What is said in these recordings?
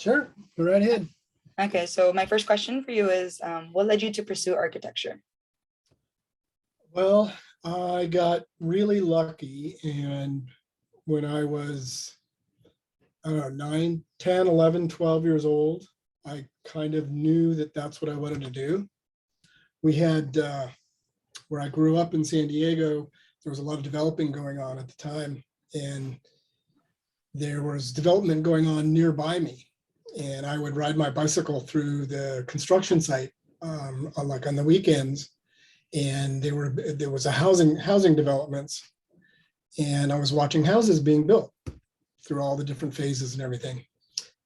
Sure, go right ahead. Okay, so my first question for you is, what led you to pursue architecture? Well, I got really lucky, and when I was, I don't know, 9, 10, 11, 12 years old, I kind of knew that that's what I wanted to do. We had, where I grew up in San Diego, there was a lot of developing going on at the time, and there was development going on nearby me. And I would ride my bicycle through the construction site, like on the weekends, and there was a housing developments, and I was watching houses being built through all the different phases and everything.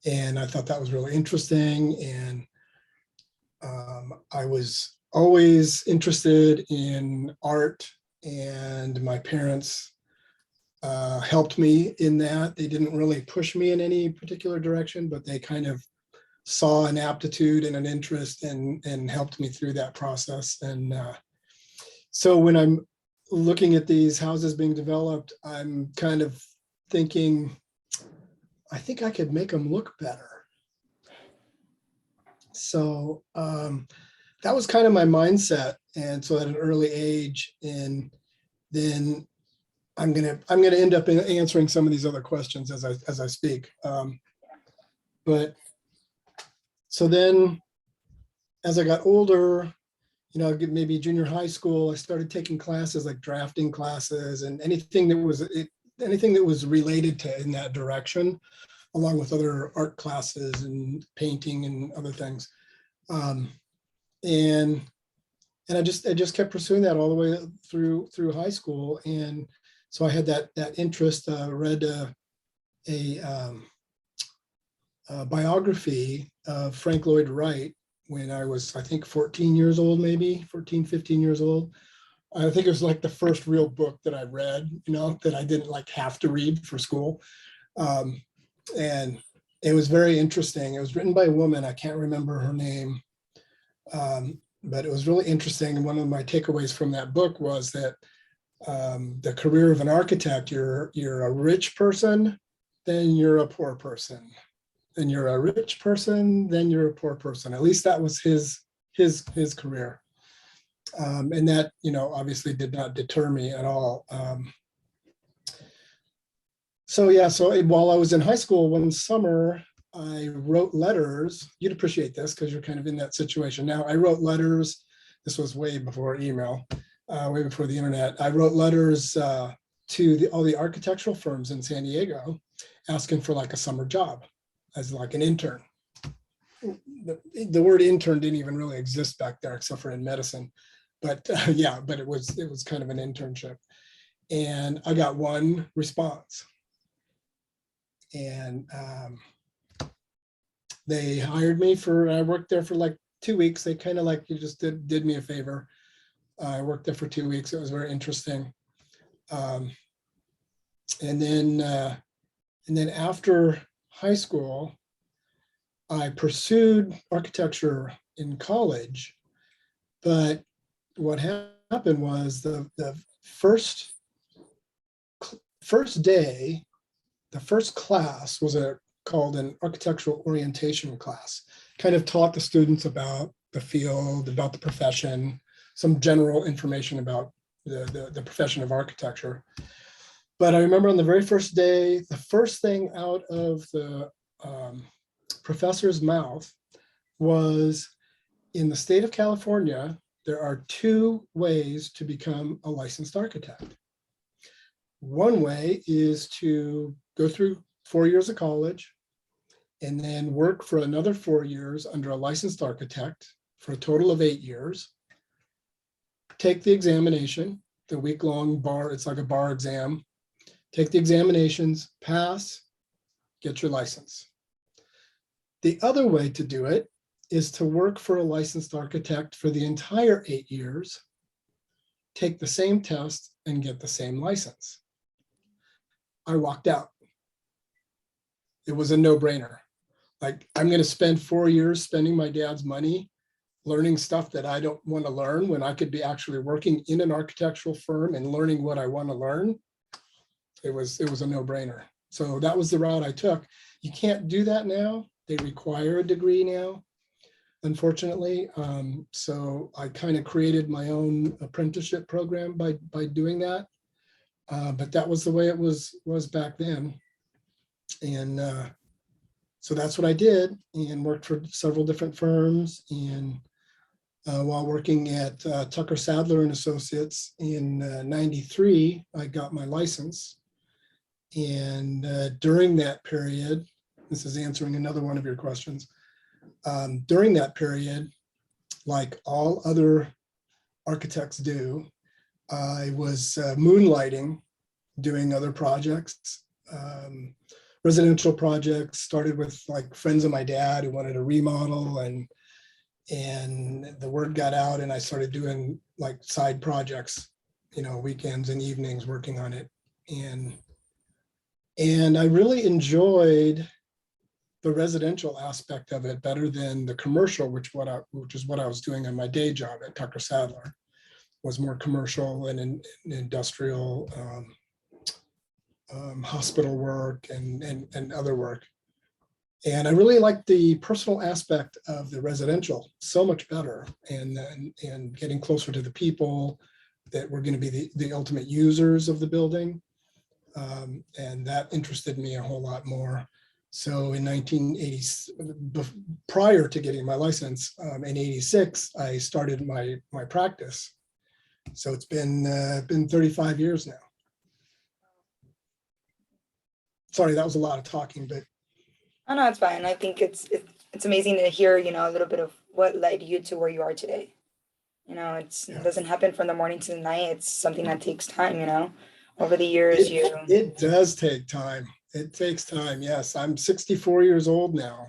And I thought that was really interesting. And I was always interested in art, and my parents helped me in that. They didn't really push me in any particular direction, but they kind of saw an aptitude and an interest and helped me through that process. And so when I'm looking at these houses being developed, I'm kind of thinking, I think I could make them look better. So that was kind of my mindset. And so at an early age, and then I'm gonna end up answering some of these other questions as I speak. But so then, as I got older, maybe junior high school, I started taking classes like drafting classes and anything that was related to in that direction, along with other art classes and painting and other things. And I just kept pursuing that all the way through high school. And so I had that interest. Read a biography of Frank Lloyd Wright when I was, I think, 14 years old, maybe 14, 15 years old. I think it was like the first real book that I read, that I didn't like have to read for school. And it was very interesting. It was written by a woman. I can't remember her name, but it was really interesting. And one of my takeaways from that book was that the career of an architect, you're a rich person, then you're a poor person. Then you're a rich person, then you're a poor person. At least that was his career. And that, obviously did not deter me at all. So while I was in high school one summer, I wrote letters. You'd appreciate this because you're kind of in that situation now. I wrote letters. This was way before email, way before the internet. I wrote letters to all the architectural firms in San Diego, asking for like a summer job as like an intern. The word intern didn't even really exist back there, except for in medicine. But but it was kind of an internship. And I got one response. And they hired me I worked there for like 2 weeks. They kind of like, you just did me a favor. I worked there for 2 weeks. It was very interesting. And then after high school, I pursued architecture in college, but what happened was the first day, the first class was called an architectural orientation class. Kind of taught the students about the field, about the profession, some general information about the profession of architecture. But I remember on the very first day, the first thing out of the professor's mouth was, in the state of California, there are 2 ways to become a licensed architect. One way is to go through 4 years of college and then work for another 4 years under a licensed architect for a total of 8 years. Take the examination, the week-long bar, it's like a bar exam. Take the examinations, pass, get your license. The other way to do it is to work for a licensed architect for the entire 8 years, take the same test, and get the same license. I walked out. It was a no-brainer. Like, I'm going to spend 4 years spending my dad's money learning stuff that I don't want to learn when I could be actually working in an architectural firm and learning what I want to learn. It was a no-brainer. So that was the route I took. You can't do that now. they require a degree now, unfortunately. So I kind of created my own apprenticeship program by doing that. But that was the way it was back then. And so that's what I did, and worked for several different firms. And while working at Tucker Sadler and Associates in '93, I got my license. And during that period, this is answering another one of your questions. During that period, like all other architects do, I was moonlighting, doing other projects, residential projects. Started with like friends of my dad who wanted a remodel, and the word got out, and I started doing like side projects, weekends and evenings working on it. And I really enjoyed the residential aspect of it better than the commercial, which is what I was doing on my day job at Tucker Sadler. Was more commercial and industrial, hospital work and other work. And I really liked the personal aspect of the residential so much better, and getting closer to the people that were going to be the ultimate users of the building. And that interested me a whole lot more. So in 1980, prior to getting my license, in '86, I started my practice. So it's been 35 years now. Sorry, that was a lot of talking, but Oh no, it's fine. I think it's amazing to hear, a little bit of what led you to where you are today. It doesn't happen from the morning to the night. It's something that takes time, over the years. It does take time. It takes time. Yes, I'm 64 years old now,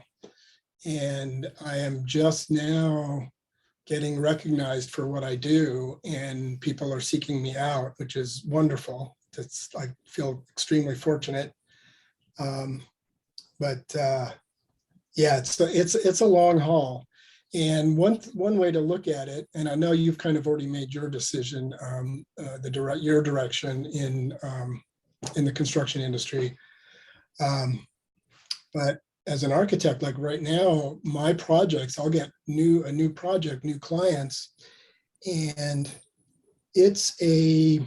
and I am just now getting recognized for what I do, and people are seeking me out, which is wonderful. I feel extremely fortunate. But yeah, it's a long haul. And one way to look at it, and I know you've kind of already made your decision, your direction in the construction industry. But as an architect, like right now, my projects, I'll get a new project, new clients, and it's a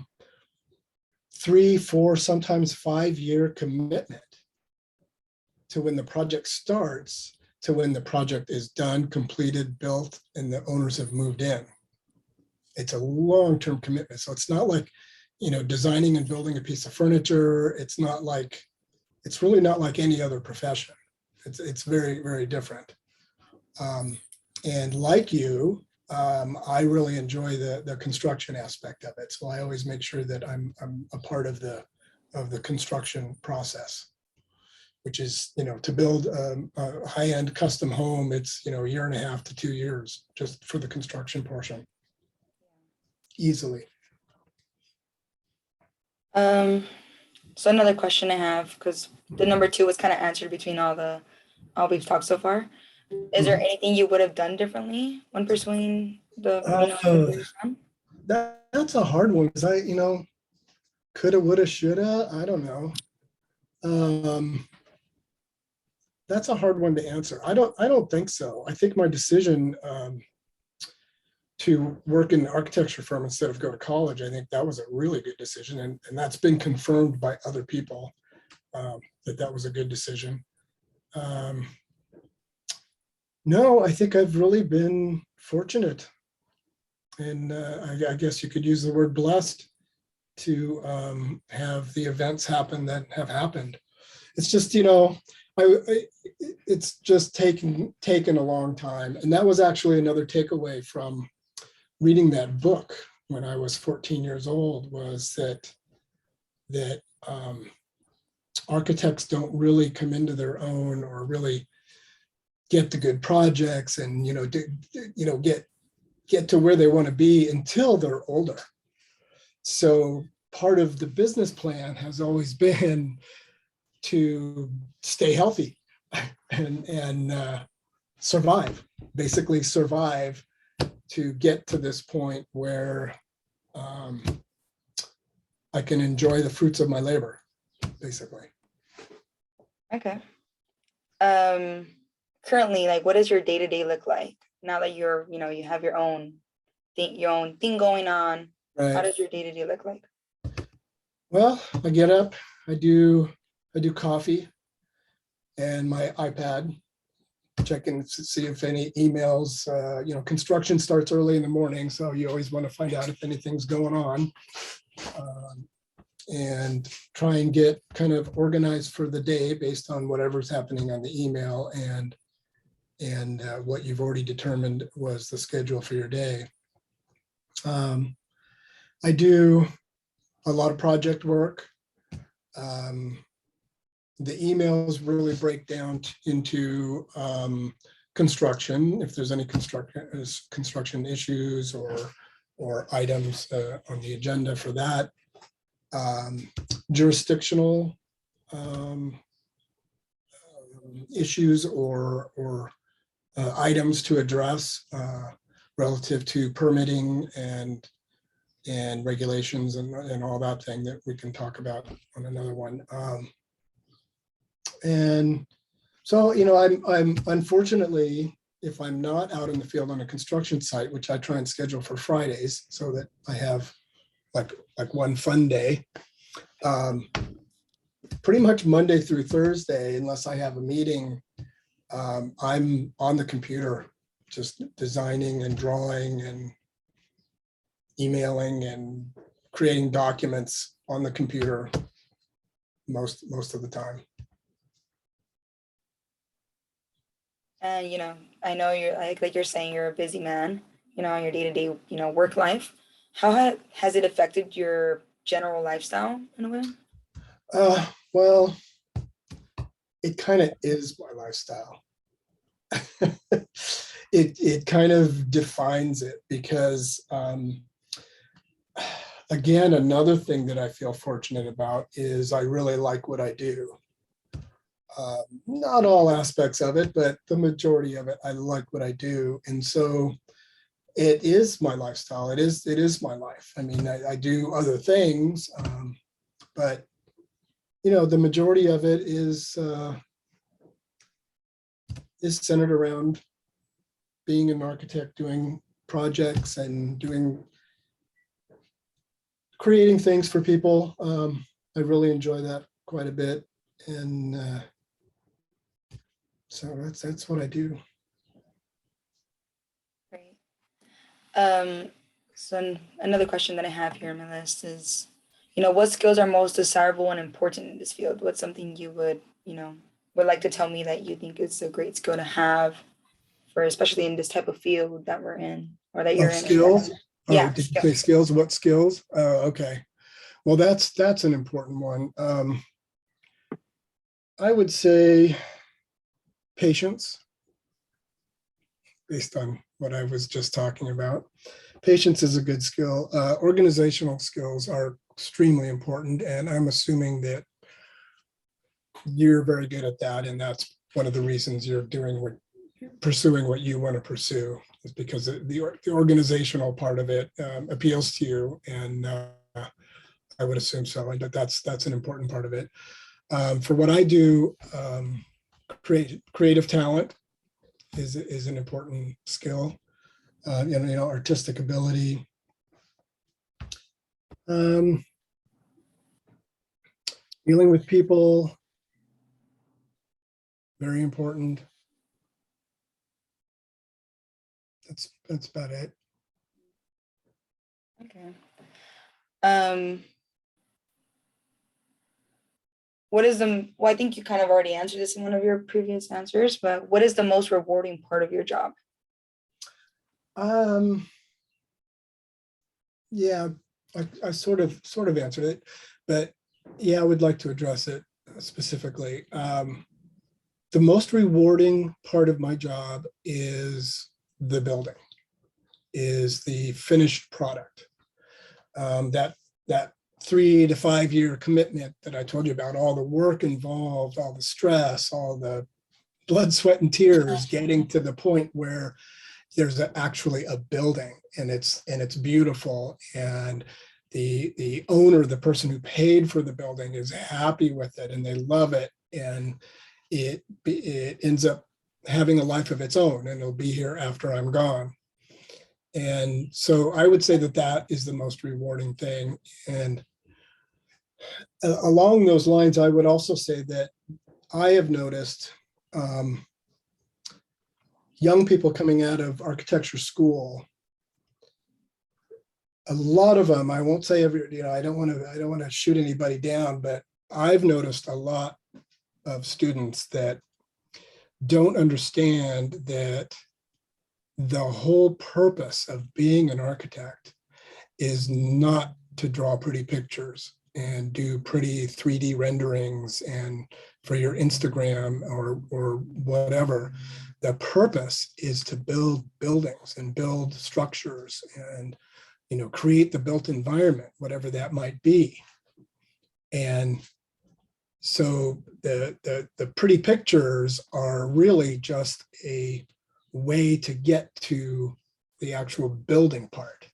3, 4, sometimes 5-year commitment to when the project starts to when the project is done, completed, built, and the owners have moved in. It's a long-term commitment. So it's not like, designing and building a piece of furniture. It's really not like any other profession. It's very, very different. And like you, I really enjoy the construction aspect of it. So I always make sure that I'm a part of the construction process, which is, to build a high-end custom home. It's, a 1.5 to 2 years just for the construction portion. Easily. So another question I have, because the number 2 was kind of answered between all we've talked so far. Is there anything you would have done differently when pursuing the that's a hard one, because coulda, woulda, shoulda, I don't know. That's a hard one to answer. I don't think so. I think my decision to work in an architecture firm instead of go to college, I think that was a really good decision. And that's been confirmed by other people, that was a good decision. No, I think I've really been fortunate. And I guess you could use the word blessed to have the events happen that have happened. It's just, it's just taken a long time. And that was actually another takeaway from reading that book when I was 14 years old, was that architects don't really come into their own or really get the good projects and, get to where they want to be until they're older. So part of the business plan has always been to stay healthy and basically survive to get to this point where I can enjoy the fruits of my labor, basically. Okay. currently, like, what does your day-to-day look like now that you're, you have your own thing going on? How Right. does your day-to-day look like? Well, I get up, I do coffee and my iPad, checking to see if any emails, construction starts early in the morning, so you always want to find out if anything's going on. And try and get kind of organized for the day based on whatever's happening on the email and what you've already determined was the schedule for your day. I do a lot of project work. The emails really break down into construction, if there's any construction issues or items on the agenda for that. Jurisdictional issues or items to address relative to permitting and regulations and all that thing that we can talk about on another one. And so, I'm unfortunately, if I'm not out in the field on a construction site, which I try and schedule for Fridays so that I have like one fun day, pretty much Monday through Thursday, unless I have a meeting, I'm on the computer, just designing and drawing and emailing and creating documents on the computer most of the time. And I know you're like you're saying you're a busy man, on your day-to-day, work life. How has it affected your general lifestyle in a way? Well, it kind of is my lifestyle. It kind of defines it because again, another thing that I feel fortunate about is I really like what I do. Not all aspects of it, but the majority of it, I like what I do. And so it is my lifestyle. It is my life. I mean, I do other things, but the majority of it is centered around being an architect, doing projects and creating things for people. I really enjoy that quite a bit. And so that's what I do. Great. So another question that I have here on my list is, what skills are most desirable and important in this field? What's something you would like to tell me that you think is a great skill to have for, especially in this type of field that we're in or that you're in? Skills? Yeah. Did you say skills? What skills? Okay. Well, that's an important one. I would say patience, based on what I was just talking about. Patience is a good skill. Organizational skills are extremely important, and I'm assuming that you're very good at that, and that's one of the reasons you're pursuing what you want to pursue, is because the organizational part of it appeals to you, and I would assume so. But that's an important part of it. For what I do, creative talent is an important skill. Artistic ability. Dealing with people, very important. That's about it. Okay. What is well, I think you kind of already answered this in one of your previous answers, but what is the most rewarding part of your job? Yeah, I sort of answered it, but yeah, I would like to address it specifically. The most rewarding part of my job is the building, is the finished product. That 3 to 5 year commitment that I told you about, all the work involved, all the stress, all the blood, sweat, and tears, getting to the point where there's actually a building and it's beautiful, and the owner, the person who paid for the building, is happy with it and they love it, and it ends up having a life of its own, and it'll be here after I'm gone. And so I would say that that is the most rewarding thing. And along those lines, I would also say that I have noticed young people coming out of architecture school, a lot of them, I won't say every, I don't want to shoot anybody down, but I've noticed a lot of students that don't understand that the whole purpose of being an architect is not to draw pretty pictures and do pretty 3D renderings and for your Instagram or whatever. The purpose is to build buildings and build structures and create the built environment, whatever that might be. And so the pretty pictures are really just a way to get to the actual building part,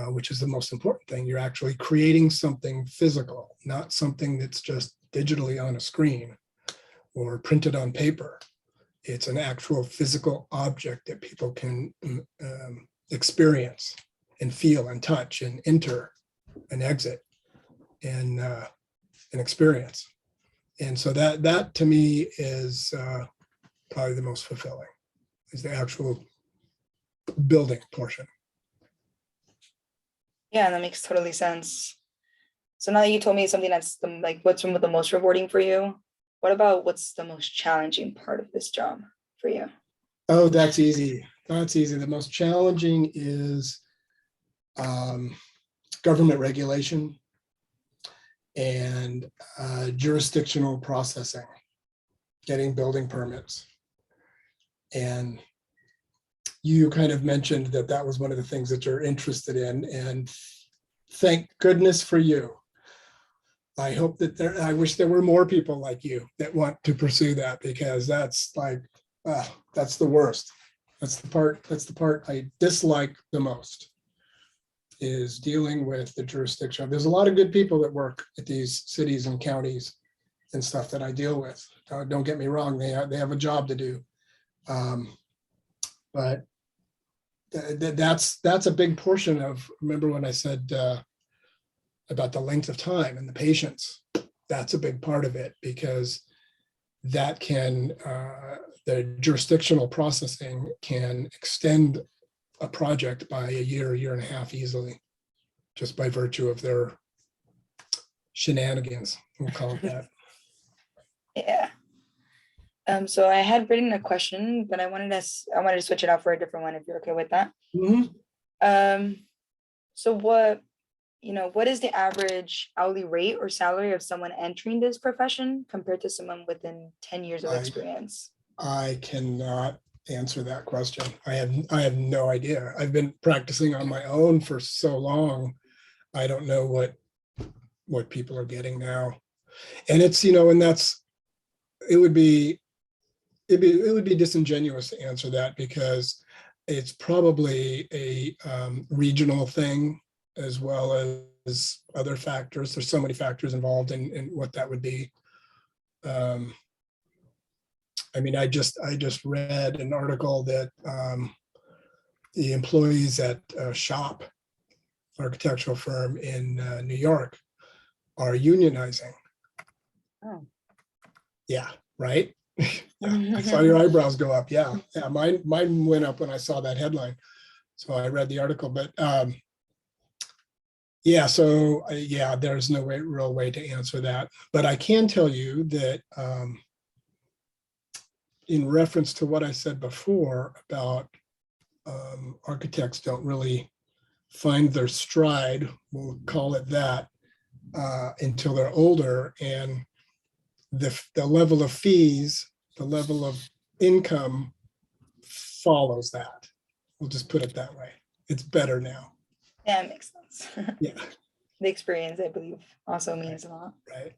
which is the most important thing. You're actually creating something physical, not something that's just digitally on a screen or printed on paper. It's an actual physical object that people can experience and feel and touch and enter and exit and experience. And so that to me is probably the most fulfilling, is the actual building portion. Yeah, that makes totally sense. So now that you told me something that's what's the most rewarding for you, what about what's the most challenging part of this job for you? Oh, that's easy. That's easy. The most challenging is government regulation and jurisdictional processing, getting building permits. And you kind of mentioned that that was one of the things that you're interested in, and thank goodness for you. I hope that I wish there were more people like you that want to pursue that, because that's that's the worst. That's the part I dislike the most, is dealing with the jurisdiction. There's a lot of good people that work at these cities and counties and stuff that I deal with. Don't get me wrong, they have a job to do. But that's a big portion of, remember when I said about the length of time and the patience, that's a big part of it, because that can, the jurisdictional processing can extend a project by a year and a half easily, just by virtue of their shenanigans, we'll call it that. Yeah. So I had written a question, but I wanted to switch it out for a different one, if you're okay with that. Mm-hmm. So what is the average hourly rate or salary of someone entering this profession compared to someone within 10 years of experience? I cannot answer that question. I have no idea. I've been practicing on my own for so long. I don't know what people are getting now. And it's, and it would be disingenuous to answer that, because it's probably a regional thing as well as other factors. There's so many factors involved in what that would be. I mean, I just read an article that the employees at Shop, architectural firm in New York, are unionizing. Oh. Yeah, right. Yeah, I saw your eyebrows go up. Yeah, mine went up when I saw that headline. So I read the article, but yeah, so yeah, there's no real way to answer that. But I can tell you that in reference to what I said before about architects don't really find their stride, we'll call it that, until they're older, and the level of fees, the level of income follows that. We'll just put it that way. It's better now. Yeah, it makes sense. Yeah. The experience, I believe, also means a lot. Right.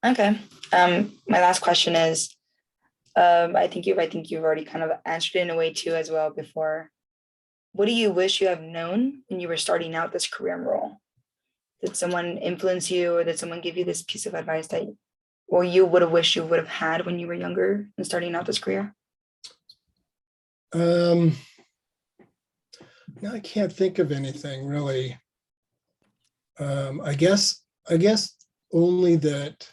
Okay. My last question is, I think you've already kind of answered it in a way too as well before. What do you wish you have known when you were starting out this career role? Did someone influence you, or did someone give you this piece of advice that or you would have wished you would have had when you were younger and starting out this career? No, I can't think of anything really. I guess only that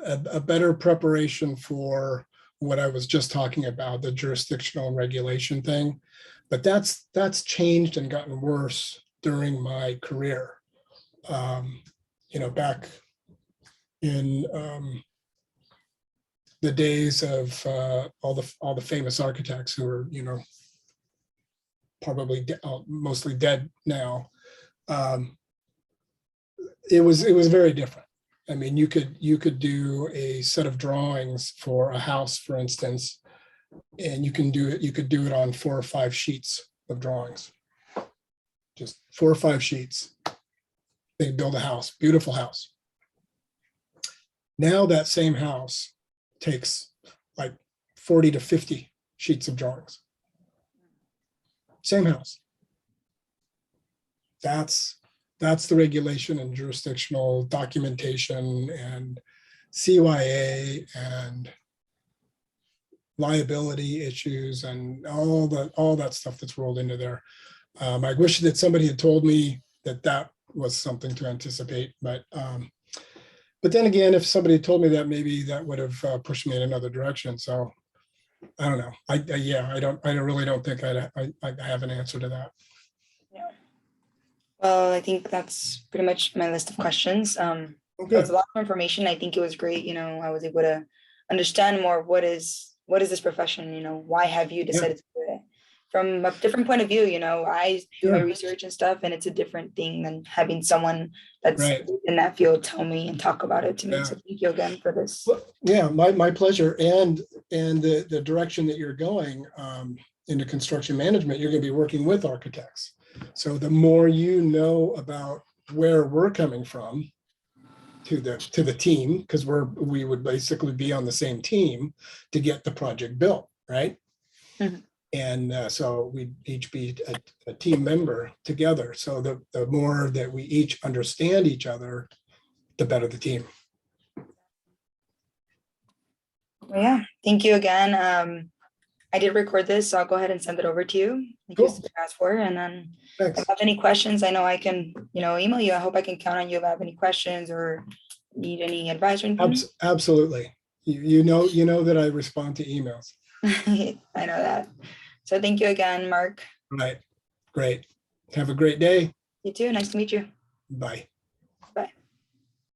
a better preparation for what I was just talking about, the jurisdictional and regulation thing. But that's changed and gotten worse during my career. Back in the days of all the famous architects who are, probably mostly dead now. It was very different. I mean, you could do a set of drawings for a house, for instance, and you could do it on 4 or 5 sheets of drawings. Just 4 or 5 sheets. They build a house, beautiful house. Now that same house takes like 40 to 50 sheets of drawings. Same house. That's the regulation and jurisdictional documentation and CYA and liability issues and all that stuff that's rolled into there. I wish that somebody had told me that was something to anticipate, but then again, if somebody had told me that, maybe that would have pushed me in another direction. So I don't know. I really don't think I have an answer to that. Yeah. Well, I think that's pretty much my list of questions. That Okay. was a lot of information. I think it was great. I was able to understand more what is this profession, why have you decided to do it? From a different point of view, I do my Sure. research and stuff, and it's a different thing than having someone that's Right. in that field tell me and talk about it to me. Yeah. So thank you again for this. Well, yeah, my pleasure. And the direction that you're going into construction management, you're going to be working with architects. So the more you know about where we're coming from to the team, because we would basically be on the same team to get the project built, right? Mhm. And so we'd each be a team member together. So the more that we each understand each other, the better the team. Well, yeah, thank you again. I did record this, so I'll go ahead and send it over to you. Like Cool. you asked for, and then Thanks. if I have any questions, I know I can, email you. I hope I can count on you if I have any questions or need any advice or anything. Absolutely. You know that I respond to emails. I know that. So thank you again, Mark. Right. Great. Have a great day. You too. Nice to meet you. Bye.